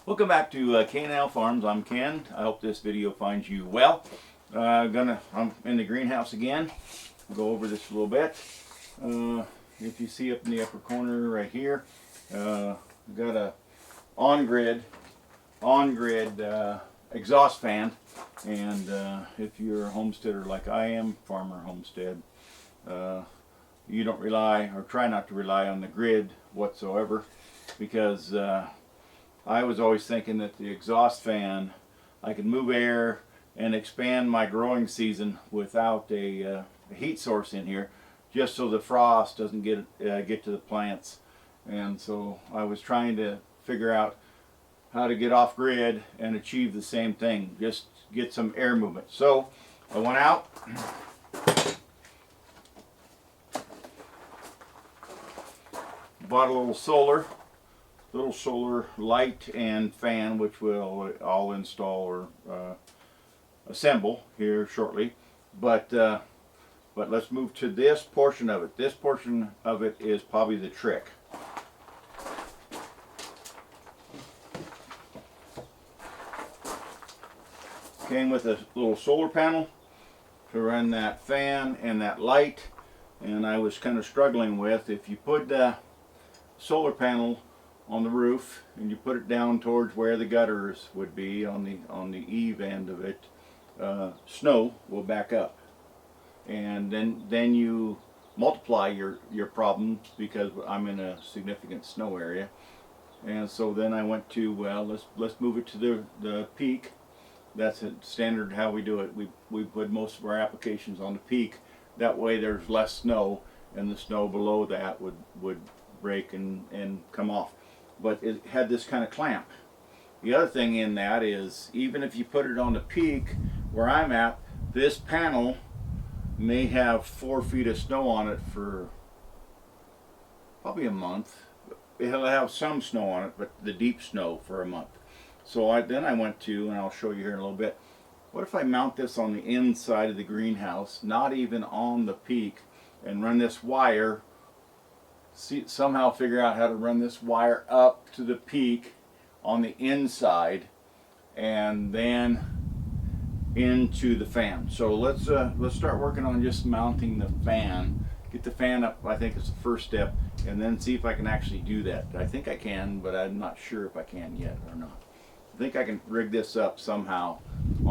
Welcome back to K&L Farms. I'm Ken. I hope this video finds you well. I'm in the greenhouse again. We'll go over this a little bit. If you see up in the upper corner right here, we've got a on-grid exhaust fan. And if you're a homesteader like I am, farmer homestead, you don't rely or try not to rely on the grid whatsoever, because I was always thinking that the exhaust fan, I could move air and expand my growing season without a heat source in here, just so the frost doesn't get to the plants. And so I was trying to figure out how to get off grid and achieve the same thing, just get some air movement. So I went out, bought a little solar light and fan, which I'll install or assemble here shortly. But let's move to this portion of it. This portion of it is probably the trick. Came with a little solar panel to run that fan and that light, and I was kind of struggling with, if you put the solar panel on the roof and you put it down towards where the gutters would be on the eave end of it, snow will back up, and then you multiply your problems, because I'm in a significant snow area. And so then I went to, well, let's move it to the peak. That's a standard how we do it. We put most of our applications on the peak. That way there's less snow, and the snow below that would break and come off. But it had this kind of clamp. The other thing in that is, even if you put it on the peak where I'm at, this panel may have 4 feet of snow on it for probably a month. It'll have some snow on it, but the deep snow for a month. So then I went to, and I'll show you here in a little bit, what if I mount this on the inside of the greenhouse, not even on the peak, and run this wire, somehow figure out how to run this wire up to the peak on the inside, and then into the fan. So let's start working on just mounting the fan. Get the fan up, I think, is the first step, and then see if I can actually do that. I think I can, but I'm not sure if I can yet or not. I think I can rig this up somehow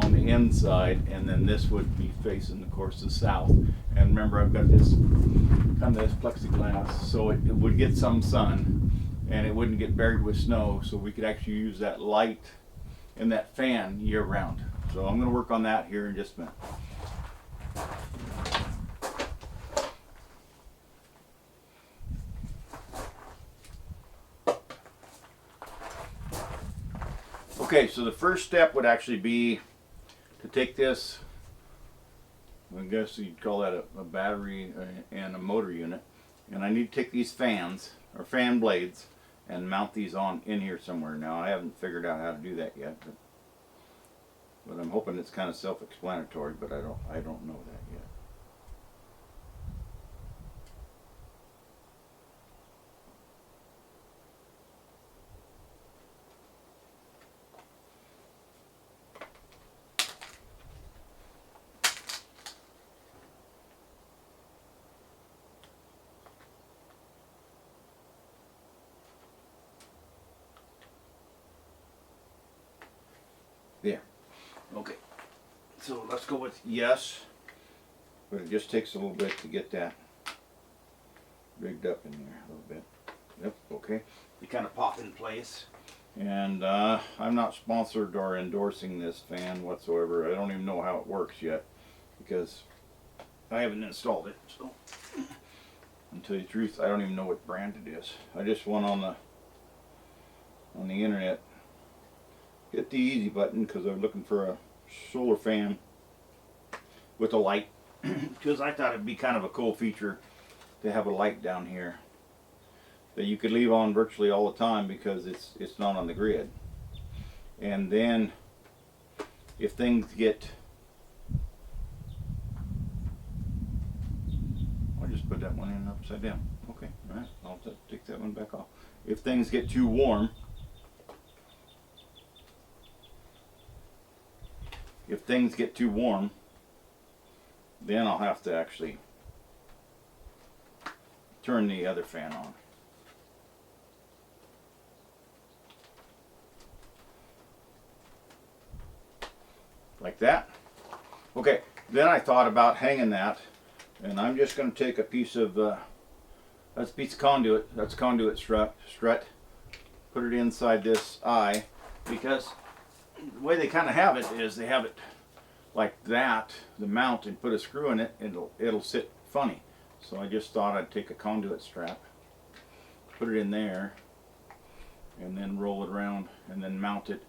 on the inside, and then this would be facing, of course, the south. And remember, I've got this kind of this plexiglass, so it would get some sun and it wouldn't get buried with snow, so we could actually use that light and that fan year round. So I'm going to work on that here in just a minute. Okay, so the first step would actually be to take this, I guess you'd call that a battery and a motor unit, and I need to take these fans, or fan blades, and mount these on in here somewhere. Now, I haven't figured out how to do that yet, but I'm hoping it's kind of self-explanatory, but I don't know that yet. There. Okay. So let's go with yes, but it just takes a little bit to get that rigged up in there a little bit. Yep. Okay. You kind of pop in place. And I'm not sponsored or endorsing this fan whatsoever. I don't even know how it works yet, because I haven't installed it. So, to tell you the truth, I don't even know what brand it is. I just went on the internet, hit the easy button, because I was looking for a solar fan with a light, because I thought it'd be kind of a cool feature to have a light down here that you could leave on virtually all the time, because it's not on the grid. And then if things get, I'll just put that one in upside down. Okay, all right, I'll take that one back off. If things get too warm, if things get too warm, then I'll have to actually turn the other fan on. Like that. Okay, then I thought about hanging that, and I'm just going to take a piece of, that's a piece of conduit, that's conduit strut, put it inside this eye, because the way they kind of have it is they have it like that, the mount, and put a screw in it, and it'll sit funny. So I just thought I'd take a conduit strap, put it in there, and then roll it around, and then mount it,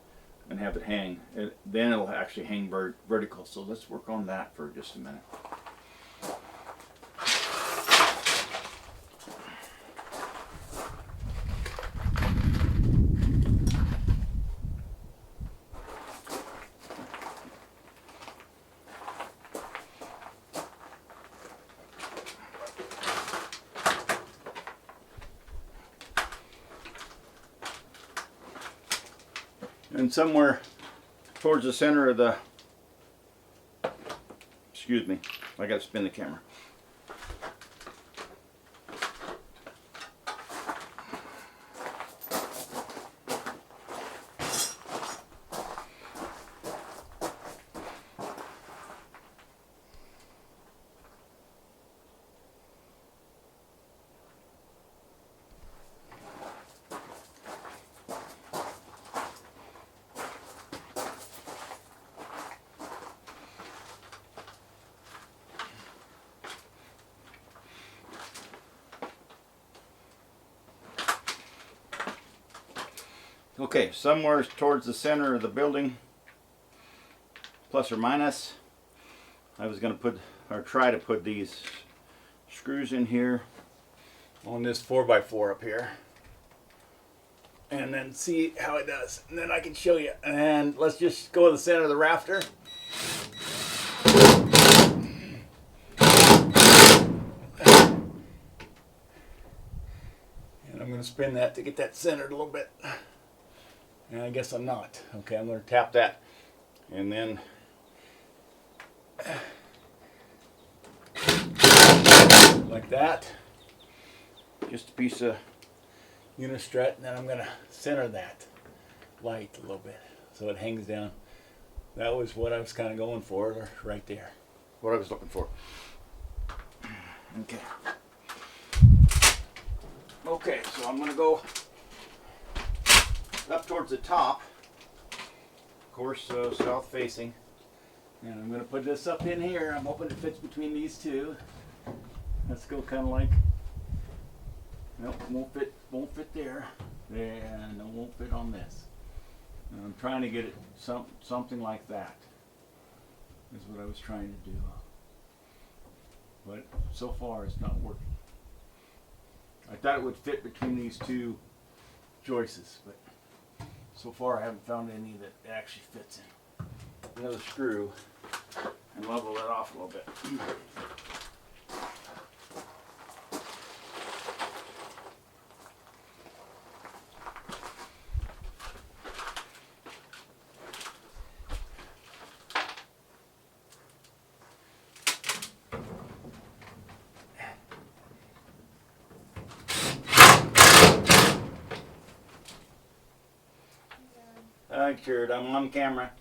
and have it hang. Then it'll actually hang vertical. So let's work on that for just a minute. And somewhere towards the center of the, excuse me, I gotta spin the camera. Okay, somewhere towards the center of the building, plus or minus, I was going to put, or try to put these screws in here on this 4x4 up here, and then see how it does, and then I can show you. And let's just go to the center of the rafter. And I'm going to spin that to get that centered a little bit. And I guess I'm not. Okay, I'm going to tap that. And then like that. Just a piece of unistrut. And then I'm going to center that light a little bit so it hangs down. That was what I was kind of going for right there. What I was looking for. Okay. Okay, so I'm going to go up towards the top, of course, south facing, and I'm going to put this up in here. I'm hoping it fits between these two. Let's go kind of like, nope, won't fit there, and it won't fit on this. And I'm trying to get it something like that is what I was trying to do, but so far it's not working. I thought it would fit between these two joists, but so far I haven't found any that actually fits in. Another screw and level that off a little bit. Sure, I'm on camera.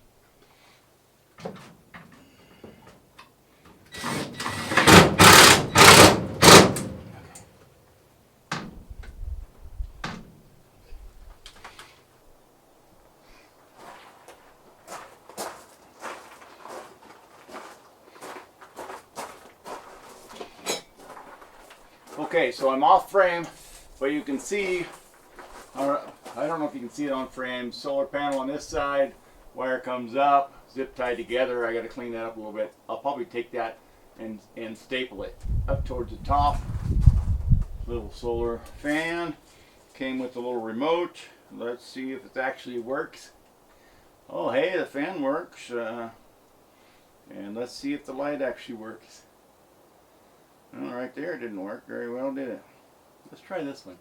Okay, so I'm off frame, but you can see, I don't know if you can see it on frame, solar panel on this side, wire comes up, zip tied together. I got to clean that up a little bit. I'll probably take that and staple it up towards the top. Little solar fan, came with a little remote. Let's see if it actually works. Oh hey, the fan works, and let's see if the light actually works. Well, right there it didn't work very well, did it? Let's try this one.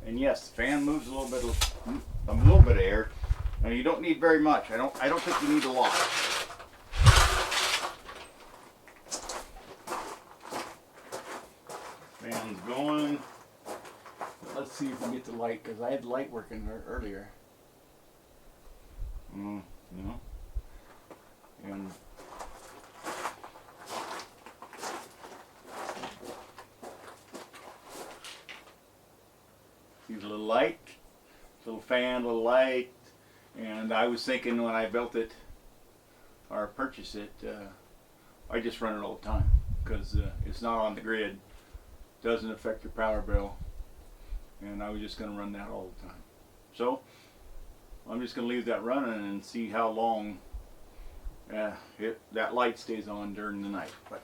And yes, the fan moves a little bit of air. Now you don't need very much. I don't think you need a lot. Fan's going. Let's see if we get the light, because I had the light working earlier. No. And see the little light, little fan, little light. And I was thinking when I built it or purchased it, I just run it all the time because it's not on the grid, doesn't affect your power bill, and I was just going to run that all the time. So I'm just going to leave that running and see how long that light stays on during the night. But